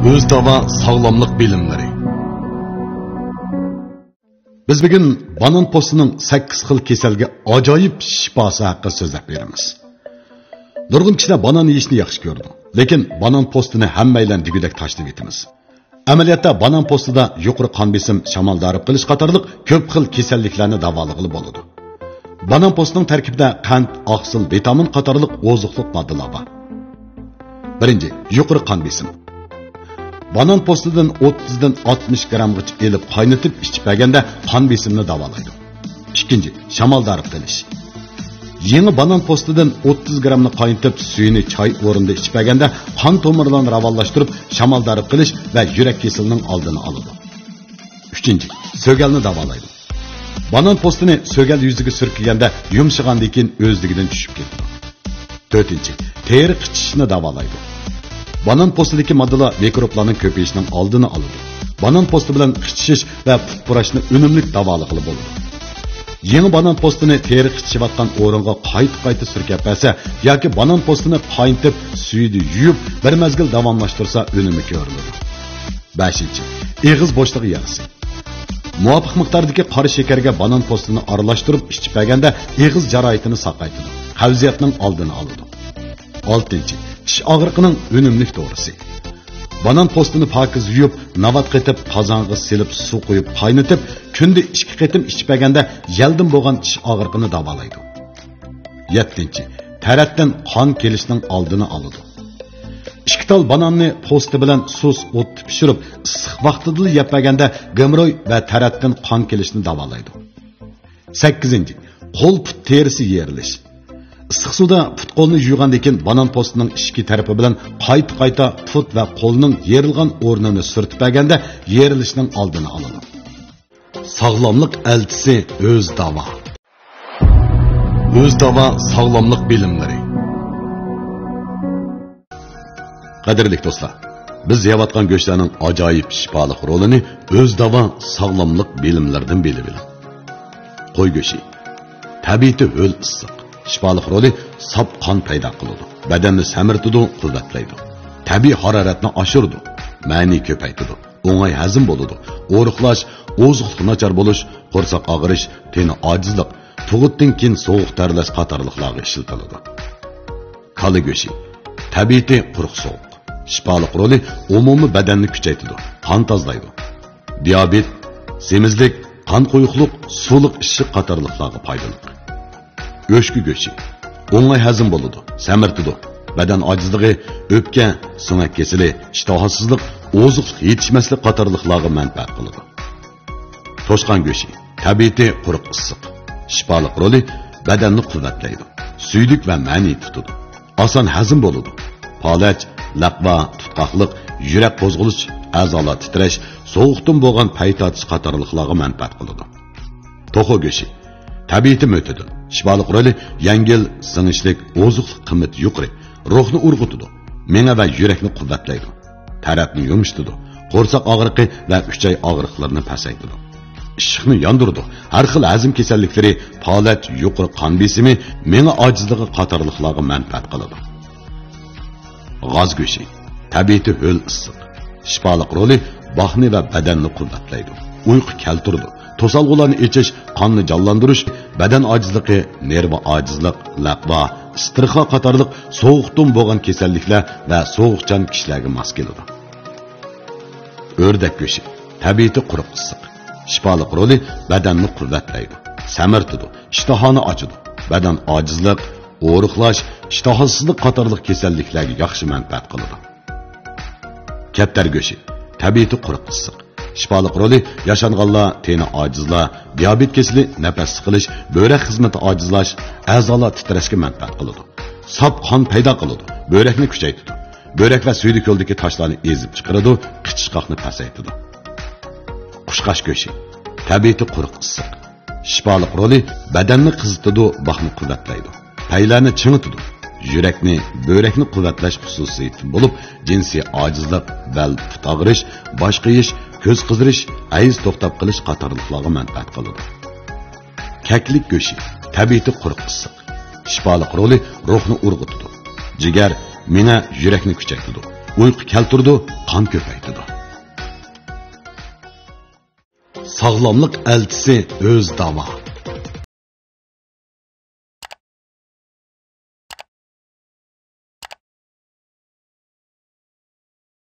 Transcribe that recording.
Öz dava sağlamlık bilimleri. Biz bugün banan postining 8 xil kasalga ajoyib shifosi haqida so'zlab beramiz. Nurg'un kishilar banan yeyishni yaxshi ko'rdi, lekin banan postini hammaylar degudek tashlab etamiz. Amaliyotda banan postida yuqori qon besim, shamoldorib qilish qatorliq ko'p xil kasalliklarni davolag'ili bo'ladi. Banan postining tarkibida qand, oqsil, vitamin qatorliq oziqlik moddalar bor. Birinchi, yuqori qon besim. Banan postidan 30 dan 60 grammgacha elib qaynatib ichib berganda qon besimini davolaydi. Ikkinchi, shamoldorib qilish. Yangi banan postidan 30 grammni qaynatib suyini choy o'rinda ichib berganda qon tomirlarini ravonlashtirib, shamoldorib qilish va yurak kesilining oldini oladi. Uchinchi, so'galni davolaydi. Banan postini so'gal yuziga surkiganda yumshagandan keyin o'zligidan tushib ketadi. To'rtinchi, teri qichishishni davolaydi. Banan postidagi moddalar mikroblarning ko'payishining oldini oladi. Banan posti bilan qichish va putpurashni unumli davolag'ili bo'ladi. Yangi banan postini teri qichishayotgan o'ringa qayta surkab bersa yoki banan postini qaynatib suyida yuvib bir mazgil davomlashtirsa unumi ko'riladi. 5. Eg'iz bo'shlig'i yarasi. Muvofiq miqdordagi qora shakarga banan postini aralashtirib ichib berganda eg'iz jarohatini saqlaydi, qavziyatning oldini oladi. 6. Tish og'riqining unumli to'g'risi. Banan postini pokiz yuvib, navat qetib, qozonga silib, suv qo'yib qaynatib, kunda 2 qatim ichib berganda yaldim bo'lgan tish og'riqini davolaydi. 7. Taratdan qon kelishning oldini oladi. 2 tal bananni posti bilan sus o't pishirib, issiq vaqtida yeb berganda gemroy va taratdan qon kelishni davolaydi. 8. Qo'l put terisi yerilish. Issiq suvda put qo'lni yuvgandan keyin banan postining ichki tarafi bilan qayta put va qo'lning yerilgan o'rnini surtib berganda yerilishning oldini oladi. Sog'lomlik elchisi o'z davo. O'z davo sog'lomlik bilimlari. Qadrli do'stlar, biz yeyotgan go'shtlarning ajoyib shifoliq rolini o'z davo sog'lomlik bilimlaridan bilib oling. Qo'y go'shti tabiiy ho'l issiq shifoliq roli sap qon paydo qiladi. Badanni samirtidi, quvvatlaydi. Tabiiy haroratni oshiradi. Ma'ni ko'paytiradi. O'ng'ay hazm bo'ladi. O'riqlash, oziqlik nachar bo'lish, qo'rsoq og'rish, teni ojizlik, tug'utdan keyin sovuq tarlash qatorliqlarga ishlatiladi. Kala go'shti tabiiy quruq sovuq shifoliq roli umumiy badanni kuchaytiradi, qon tozalaydi. Diabet, semizlik, qon quyuqlik, suvliq ishiq qatorliqlarga foydali. O'shki go'shti o'ng'ay hazm bo'ladi, samirtidi. Badan ojizligi, o'pka, sumak kesili, ishtohasizlik, oziqlik yetishmaslik qatorliqlarga manfaat qiladi. Toshqon go'shti tabiiy quruq issiq shifoliq roli badanni quvvatlaydi, suylik va ma'ni tutadi. Oson hazm bo'ladi. Palach, laqva, tutqoqlik, yurak qo'zg'alish, a'zolar titrash, sovuqdan bo'lgan paytatish qatorliqlarga manfaat qiladi. To'xo go'shti tabiiy mo'tadi. Shifoliq roli yengil, singishlik, oziqlik qimmati yuqori, ruhni urg'utadi, miya va yurakni quvvatlaydi, tarafni yumshatadi, qo'rsoq og'riqi va uchay og'riqlarini pasaytiradi. Ishiqni yondiradi. Har xil hazm kasalliklari, faoliyat, yuqori qon besimi, miya ojizligi qatorliqlarga manfaat qiladi. G'oz go'shti tabiiy ho'l issiq shifoliq roli baxni va badanni quvvatlaydi, uyqu keltiradi. To'salg'ularni ichish, qonni jonlantirish, badan ojizligi, nerv ojizlik, laqva, istirxo qatorliq sovuqdan bo'lgan kasalliklar va sovuqchan kishilarga mos keladi. O'rdak go'shti tabiiy quruq issiq shifoliq roli badanni quvvatlaydi, samirtidi, ishtahoni ochadi. Badan ojizlik, o'riqlash, ishtohasizlik qatorliq kasalliklarga yaxshi manfaat qiladi. Kaptar go'shti tabiiy quruq issiq shifoliq roli yashanganlar, teni ojizlar, diabet kesili, nafas siqilish, böğrek xizmati ojizlash, a'zolar titrashga manfaat qiladi. Sap qon paydo qiladi, böğrekni kuchaytiradi. Böğrek va suydik yo'ldagi toshlarni ezib chiqaradi, qichishqoqni pasaytiradi. Qushqash go'shti tabiiy quruq issiq shifoliq roli badanni qizitadi, baxni quvvatlaydi, paylarni chingitadi, yurakni, böğrekni quvvatlash xususiyati bo'lib, jinsiy ojizlik, bel, put og'rish, bosh qiyish, ko'z qizirish, ayz to'xtab qilish qatorliqlarga manfaat qiladi. Kaklik go'shti tabiiy quruq issiq shifoliq roli ruhni urg'utadi. Jigar, miya, yurakni kuchaytiradi. uyqu keltirdi, qon ko'paytirdi. Sağlamlık eltisi öz dava.